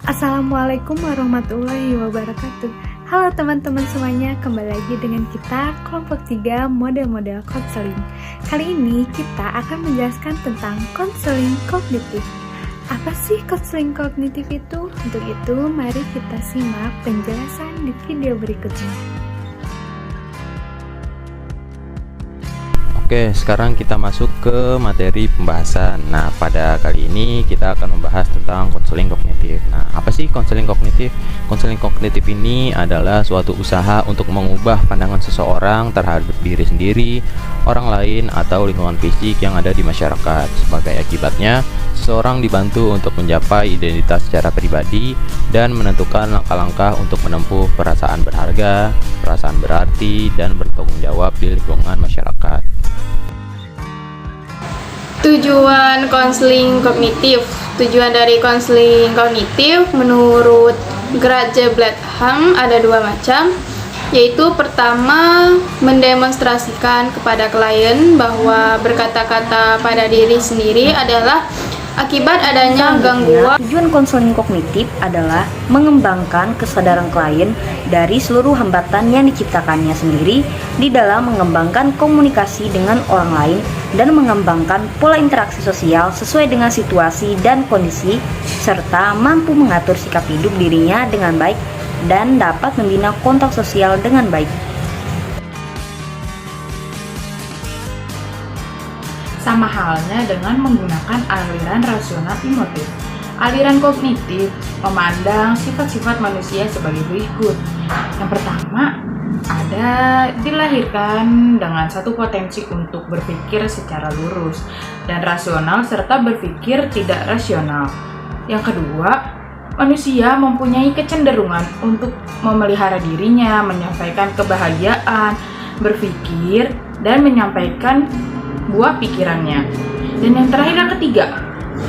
Assalamualaikum warahmatullahi wabarakatuh. Halo teman-teman semuanya, kembali lagi dengan kita kelompok 3 model-model konseling. Kali ini kita akan menjelaskan tentang konseling kognitif. Apa sih konseling kognitif itu? Untuk itu, mari kita simak penjelasan di video berikutnya. Oke, sekarang kita masuk ke materi pembahasan. Nah, pada kali ini kita akan membahas tentang konseling kognitif. Nah, apa sih konseling kognitif? Konseling kognitif ini adalah suatu usaha untuk mengubah pandangan seseorang terhadap diri sendiri, orang lain, atau lingkungan fisik yang ada di masyarakat. Sebagai akibatnya, seseorang dibantu untuk mencapai identitas secara pribadi dan menentukan langkah-langkah untuk menempuh perasaan berharga, perasaan berarti, dan bertanggung jawab di lingkungan masyarakat. Tujuan konseling kognitif. Tujuan dari konseling kognitif menurut Gradge Blatham ada dua macam, yaitu pertama, mendemonstrasikan kepada klien bahwa berkata-kata pada diri sendiri adalah akibat adanya gangguan. Tujuan konseling kognitif adalah mengembangkan kesadaran klien dari seluruh hambatan yang diciptakannya sendiri di dalam mengembangkan komunikasi dengan orang lain dan mengembangkan pola interaksi sosial sesuai dengan situasi dan kondisi, serta mampu mengatur sikap hidup dirinya dengan baik dan dapat membina kontak sosial dengan baik. Sama halnya dengan menggunakan aliran rasional emotif. Aliran kognitif memandang sifat-sifat manusia sebagai berikut. Yang pertama, ada dilahirkan dengan satu potensi untuk berpikir secara lurus dan rasional serta berpikir tidak rasional. Yang kedua, manusia mempunyai kecenderungan untuk memelihara dirinya, menyampaikan kebahagiaan, berpikir, dan menyampaikan buah pikirannya. Dan yang terakhir, yang ketiga,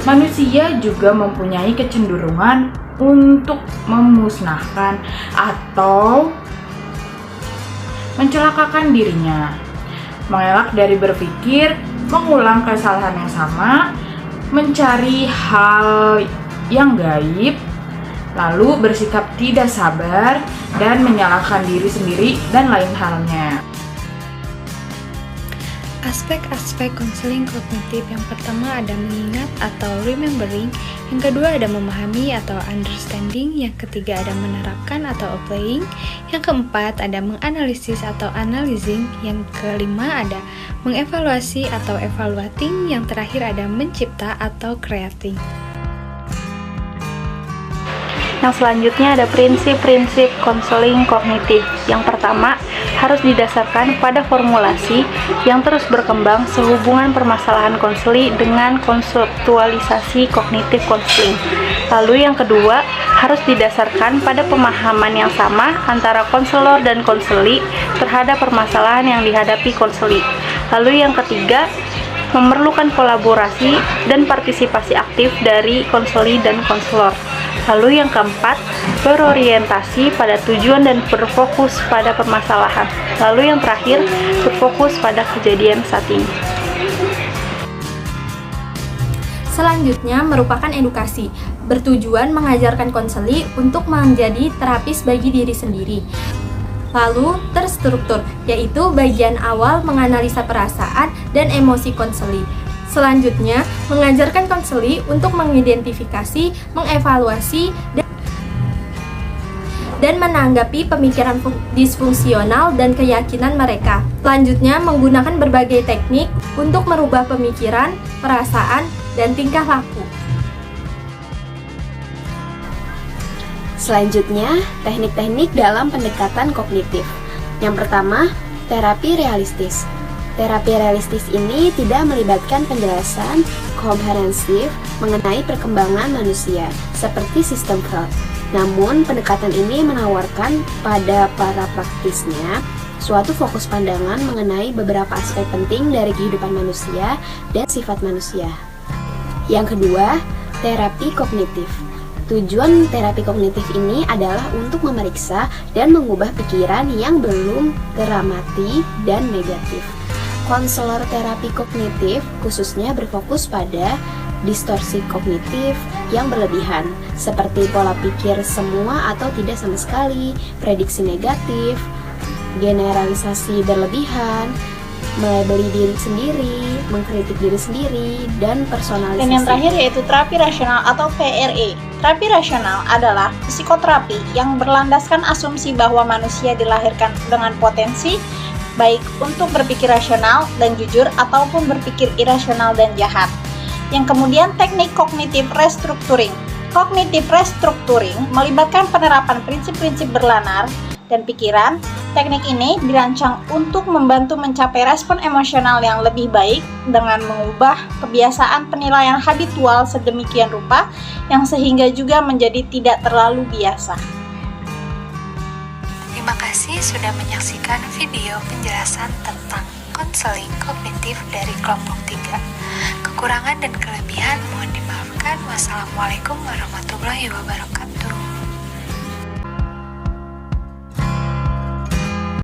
manusia juga mempunyai kecenderungan untuk memusnahkan atau mencelakakan dirinya, mengelak dari berpikir, mengulang kesalahan yang sama, mencari hal yang gaib, lalu bersikap tidak sabar dan menyalahkan diri sendiri dan lain halnya. Aspek-aspek konseling kognitif yang pertama ada mengingat atau remembering, yang kedua ada memahami atau understanding, yang ketiga ada menerapkan atau applying, yang keempat ada menganalisis atau analyzing, yang kelima ada mengevaluasi atau evaluating, yang terakhir ada mencipta atau creating. Yang selanjutnya ada prinsip-prinsip konseling kognitif. Yang pertama, harus didasarkan pada formulasi yang terus berkembang sehubungan permasalahan konseli dengan konseptualisasi kognitif konseling. Lalu yang kedua, harus didasarkan pada pemahaman yang sama antara konselor dan konseli terhadap permasalahan yang dihadapi konseli. Lalu yang ketiga, memerlukan kolaborasi dan partisipasi aktif dari konseli dan konselor. Lalu yang keempat, berorientasi pada tujuan dan berfokus pada permasalahan. Lalu yang terakhir, berfokus pada kejadian saat ini. Selanjutnya merupakan edukasi, bertujuan mengajarkan konseli untuk menjadi terapis bagi diri sendiri. Lalu terstruktur, yaitu bagian awal menganalisa perasaan dan emosi konseli. Selanjutnya, mengajarkan konseli untuk mengidentifikasi, mengevaluasi, dan menanggapi pemikiran disfungsional dan keyakinan mereka. Selanjutnya, menggunakan berbagai teknik untuk merubah pemikiran, perasaan, dan tingkah laku. Selanjutnya, teknik-teknik dalam pendekatan kognitif. Yang pertama, terapi realistis. Terapi realistis ini tidak melibatkan penjelasan komprehensif mengenai perkembangan manusia, seperti sistem Freud. Namun, pendekatan ini menawarkan pada para praktisnya suatu fokus pandangan mengenai beberapa aspek penting dari kehidupan manusia dan sifat manusia. Yang kedua, terapi kognitif. Tujuan terapi kognitif ini adalah untuk memeriksa dan mengubah pikiran yang belum teramati dan negatif. Konselor terapi kognitif khususnya berfokus pada distorsi kognitif yang berlebihan, seperti pola pikir semua atau tidak sama sekali, prediksi negatif, generalisasi berlebihan, melabeli diri sendiri, mengkritik diri sendiri, dan personalisasi. Dan yang terakhir yaitu terapi rasional atau TRE. Terapi rasional adalah psikoterapi yang berlandaskan asumsi bahwa manusia dilahirkan dengan potensi baik untuk berpikir rasional dan jujur ataupun berpikir irasional dan jahat. Yang kemudian teknik kognitif restructuring. Kognitif restructuring melibatkan penerapan prinsip-prinsip bernalar dan pikiran. Teknik ini dirancang untuk membantu mencapai respon emosional yang lebih baik dengan mengubah kebiasaan penilaian habitual sedemikian rupa yang sehingga juga menjadi tidak terlalu biasa. Terima kasih sudah menyaksikan video penjelasan tentang konseling kognitif dari kelompok 3. Kekurangan dan kelebihan mohon dimaafkan. Wassalamualaikum warahmatullahi wabarakatuh.